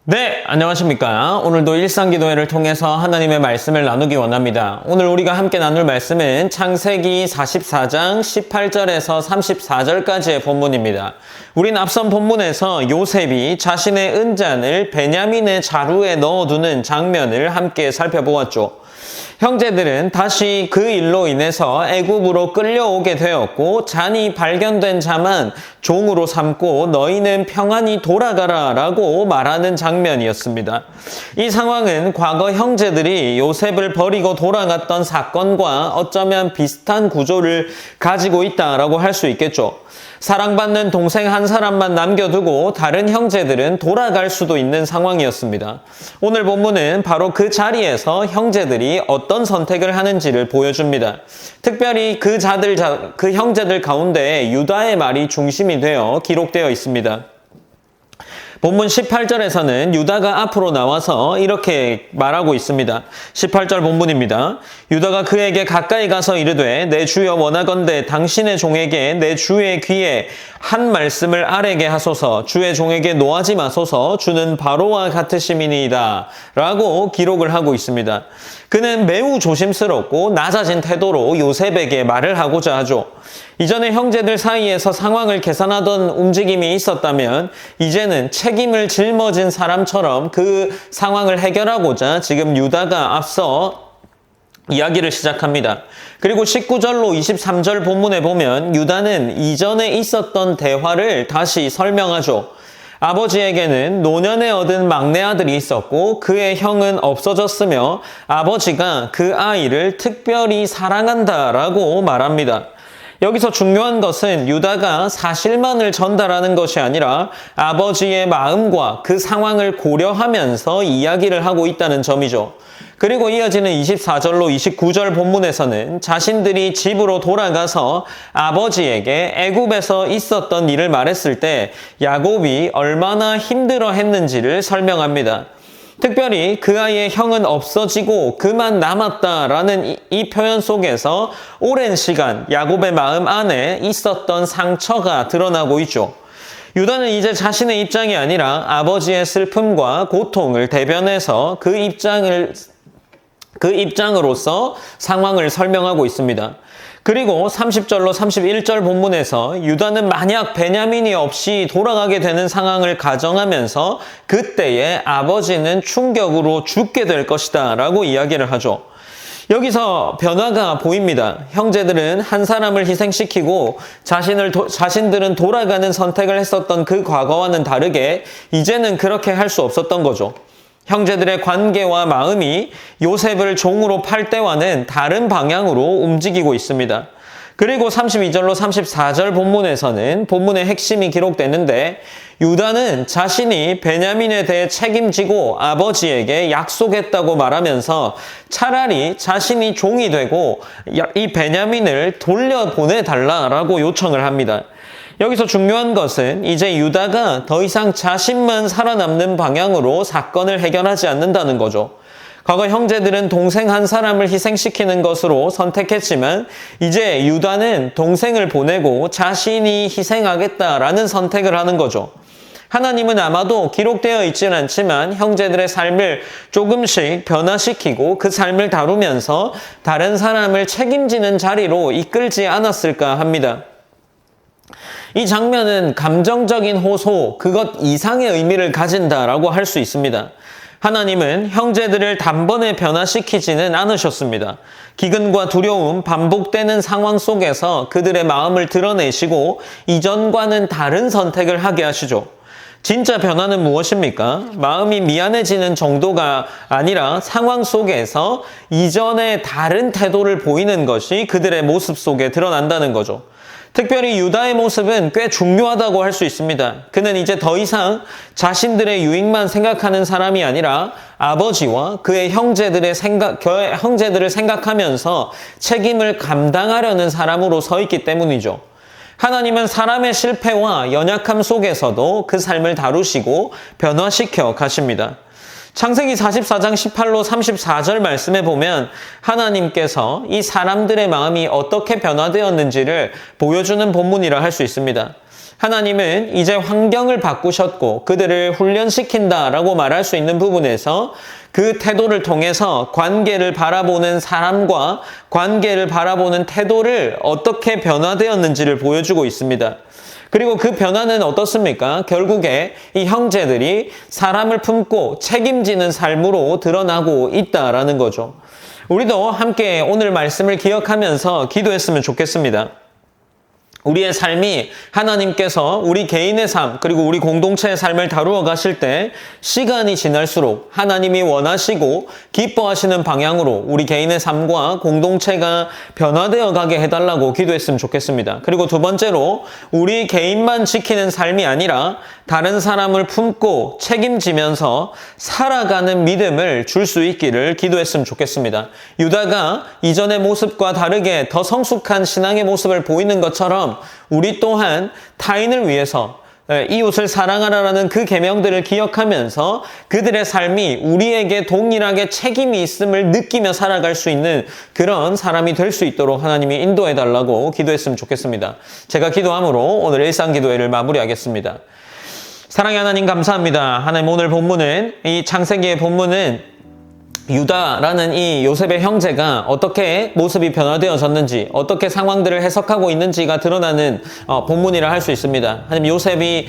네, 안녕하십니까. 오늘도 일상기도회를 통해서 하나님의 말씀을 나누기 원합니다. 오늘 우리가 함께 나눌 말씀은 창세기 44장 18절에서 34절까지의 본문입니다. 우린 앞선 본문에서 요셉이 자신의 은잔을 베냐민의 자루에 넣어두는 장면을 함께 살펴보았죠. 형제들은 다시 그 일로 인해서 애굽으로 끌려오게 되었고 잔이 발견된 자만 종으로 삼고 너희는 평안히 돌아가라 라고 말하는 장면이었습니다. 이 상황은 과거 형제들이 요셉을 버리고 돌아갔던 사건과 어쩌면 비슷한 구조를 가지고 있다라고 할 수 있겠죠. 사랑받는 동생 한 사람만 남겨두고 다른 형제들은 돌아갈 수도 있는 상황이었습니다. 오늘 본문은 바로 그 자리에서 형제들이 어떤 선택을 하는지를 보여줍니다. 특별히 그 형제들 가운데 유다의 말이 중심이 되어 기록되어 있습니다. 본문 18절에서는 유다가 앞으로 나와서 이렇게 말하고 있습니다. 18절 본문입니다. 유다가 그에게 가까이 가서 이르되 내 주여 원하건대 당신의 종에게 내 주의 귀에 한 말씀을 아뢰게 하소서. 주의 종에게 노하지 마소서. 주는 바로와 같으심이니이다 라고 기록을 하고 있습니다. 그는 매우 조심스럽고 낮아진 태도로 요셉에게 말을 하고자 하죠. 이전에 형제들 사이에서 상황을 계산하던 움직임이 있었다면 이제는 책임을 짊어진 사람처럼 그 상황을 해결하고자 지금 유다가 앞서 이야기를 시작합니다. 그리고 19절로 23절 본문에 보면 유다는 이전에 있었던 대화를 다시 설명하죠. 아버지에게는 노년에 얻은 막내 아들이 있었고 그의 형은 없어졌으며 아버지가 그 아이를 특별히 사랑한다라고 말합니다. 여기서 중요한 것은 유다가 사실만을 전달하는 것이 아니라 아버지의 마음과 그 상황을 고려하면서 이야기를 하고 있다는 점이죠. 그리고 이어지는 24절로 29절 본문에서는 자신들이 집으로 돌아가서 아버지에게 애굽에서 있었던 일을 말했을 때 야곱이 얼마나 힘들어했는지를 설명합니다. 특별히 그 아이의 형은 없어지고 그만 남았다라는 이 표현 속에서 오랜 시간 야곱의 마음 안에 있었던 상처가 드러나고 있죠. 유다는 이제 자신의 입장이 아니라 아버지의 슬픔과 고통을 대변해서 그 입장으로서 상황을 설명하고 있습니다. 그리고 30절로 31절 본문에서 유다는 만약 베냐민이 없이 돌아가게 되는 상황을 가정하면서 그때에 아버지는 충격으로 죽게 될 것이다 라고 이야기를 하죠. 여기서 변화가 보입니다. 형제들은 한 사람을 희생시키고 자신들은 돌아가는 선택을 했었던 그 과거와는 다르게 이제는 그렇게 할 수 없었던 거죠. 형제들의 관계와 마음이 요셉을 종으로 팔 때와는 다른 방향으로 움직이고 있습니다. 그리고 32절로 34절 본문에서는 본문의 핵심이 기록되는데 유다는 자신이 베냐민에 대해 책임지고 아버지에게 약속했다고 말하면서 차라리 자신이 종이 되고 이 베냐민을 돌려보내달라고 요청을 합니다. 여기서 중요한 것은 이제 유다가 더 이상 자신만 살아남는 방향으로 사건을 해결하지 않는다는 거죠. 과거 형제들은 동생 한 사람을 희생시키는 것으로 선택했지만 이제 유다는 동생을 보내고 자신이 희생하겠다라는 선택을 하는 거죠. 하나님은 아마도 기록되어 있지는 않지만 형제들의 삶을 조금씩 변화시키고 그 삶을 다루면서 다른 사람을 책임지는 자리로 이끌지 않았을까 합니다. 이 장면은 감정적인 호소, 그것 이상의 의미를 가진다라고 할 수 있습니다. 하나님은 형제들을 단번에 변화시키지는 않으셨습니다. 기근과 두려움, 반복되는 상황 속에서 그들의 마음을 드러내시고 이전과는 다른 선택을 하게 하시죠. 진짜 변화는 무엇입니까? 마음이 미안해지는 정도가 아니라 상황 속에서 이전의 다른 태도를 보이는 것이 그들의 모습 속에 드러난다는 거죠. 특별히 유다의 모습은 꽤 중요하다고 할 수 있습니다. 그는 이제 더 이상 자신들의 유익만 생각하는 사람이 아니라 아버지와 그의 형제들을 생각하면서 책임을 감당하려는 사람으로 서 있기 때문이죠. 하나님은 사람의 실패와 연약함 속에서도 그 삶을 다루시고 변화시켜 가십니다. 창세기 44장 18로 34절 말씀에 보면 하나님께서 이 사람들의 마음이 어떻게 변화되었는지를 보여주는 본문이라 할 수 있습니다. 하나님은 이제 환경을 바꾸셨고 그들을 훈련시킨다라고 말할 수 있는 부분에서 그 태도를 통해서 관계를 바라보는 사람과 관계를 바라보는 태도를 어떻게 변화되었는지를 보여주고 있습니다. 그리고 그 변화는 어떻습니까? 결국에 이 형제들이 사람을 품고 책임지는 삶으로 드러나고 있다라는 거죠. 우리도 함께 오늘 말씀을 기억하면서 기도했으면 좋겠습니다. 우리의 삶이 하나님께서 우리 개인의 삶 그리고 우리 공동체의 삶을 다루어 가실 때 시간이 지날수록 하나님이 원하시고 기뻐하시는 방향으로 우리 개인의 삶과 공동체가 변화되어 가게 해달라고 기도했으면 좋겠습니다. 그리고 두 번째로 우리 개인만 지키는 삶이 아니라 다른 사람을 품고 책임지면서 살아가는 믿음을 줄 수 있기를 기도했으면 좋겠습니다. 유다가 이전의 모습과 다르게 더 성숙한 신앙의 모습을 보이는 것처럼 우리 또한 타인을 위해서 이웃을 사랑하라라는 그 계명들을 기억하면서 그들의 삶이 우리에게 동일하게 책임이 있음을 느끼며 살아갈 수 있는 그런 사람이 될 수 있도록 하나님이 인도해 달라고 기도했으면 좋겠습니다. 제가 기도함으로 오늘 일상기도회를 마무리하겠습니다. 사랑의 하나님 감사합니다. 하나님 오늘 본문은 이 창세기의 본문은 유다라는 이 요셉의 형제가 어떻게 모습이 변화되어졌는지 어떻게 상황들을 해석하고 있는지가 드러나는 본문이라 할 수 있습니다. 하나님 요셉이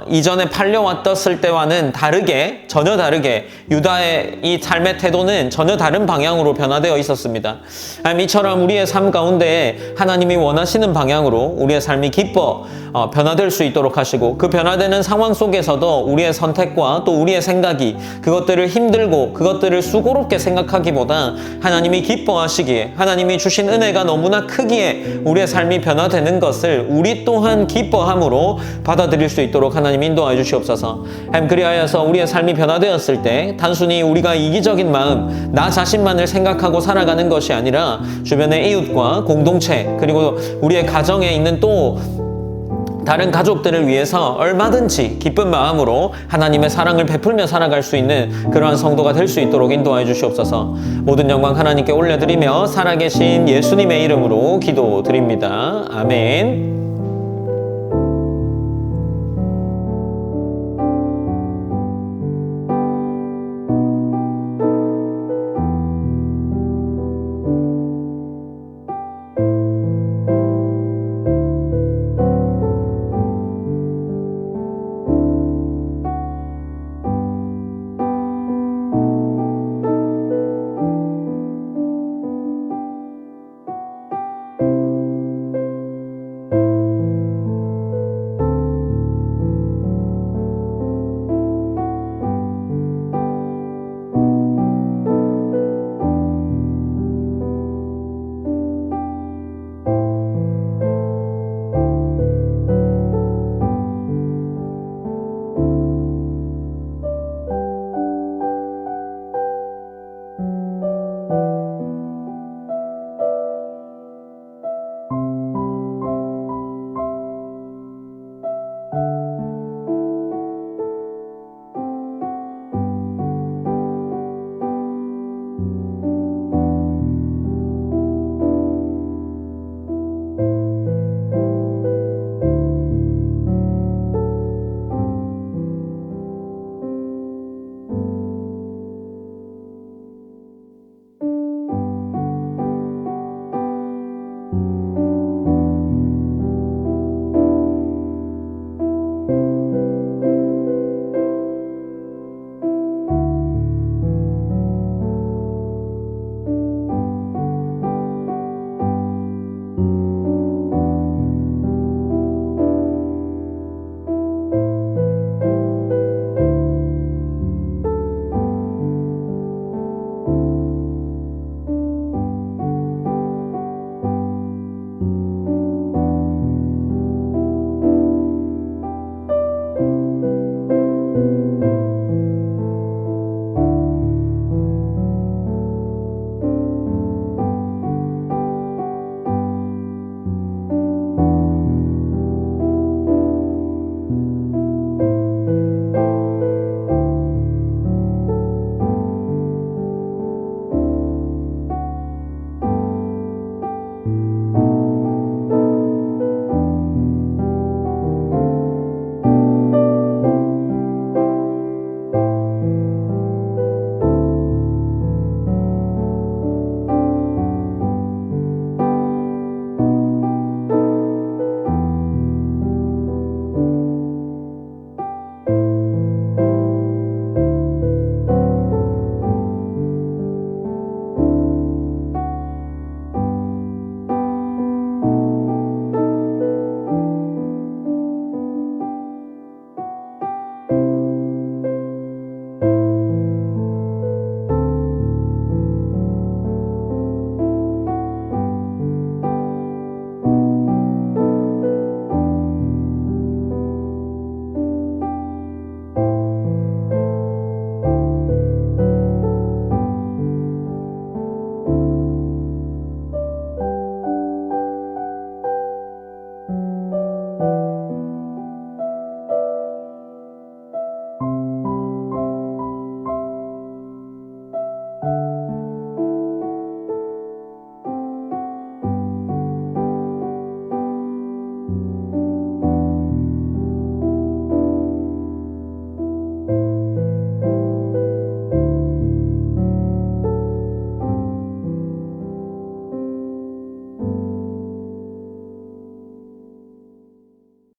이전에 팔려왔었을 때와는 다르게 전혀 다르게 유다의 이 삶의 태도는 전혀 다른 방향으로 변화되어 있었습니다. 하나님 이처럼 우리의 삶 가운데 하나님이 원하시는 방향으로 우리의 삶이 기뻐 변화될 수 있도록 하시고 그 변화되는 상황 속에서도 우리의 선택과 또 우리의 생각이 그것들을 힘들고 그것들을 수고롭게 생각하기보다 하나님이 기뻐하시기에 하나님이 주신 은혜가 너무나 크기에 우리의 삶이 변화되는 것을 우리 또한 기뻐함으로 받아들일 수 있도록 하나님 인도하여 주시옵소서. 하나님 그리하여서 우리의 삶이 변화되었을 때 단순히 우리가 이기적인 마음 나 자신만을 생각하고 살아가는 것이 아니라 주변의 이웃과 공동체 그리고 우리의 가정에 있는 또 다른 가족들을 위해서 얼마든지 기쁜 마음으로 하나님의 사랑을 베풀며 살아갈 수 있는 그러한 성도가 될 수 있도록 인도하여 주시옵소서. 모든 영광 하나님께 올려드리며 살아계신 예수님의 이름으로 기도드립니다. 아멘.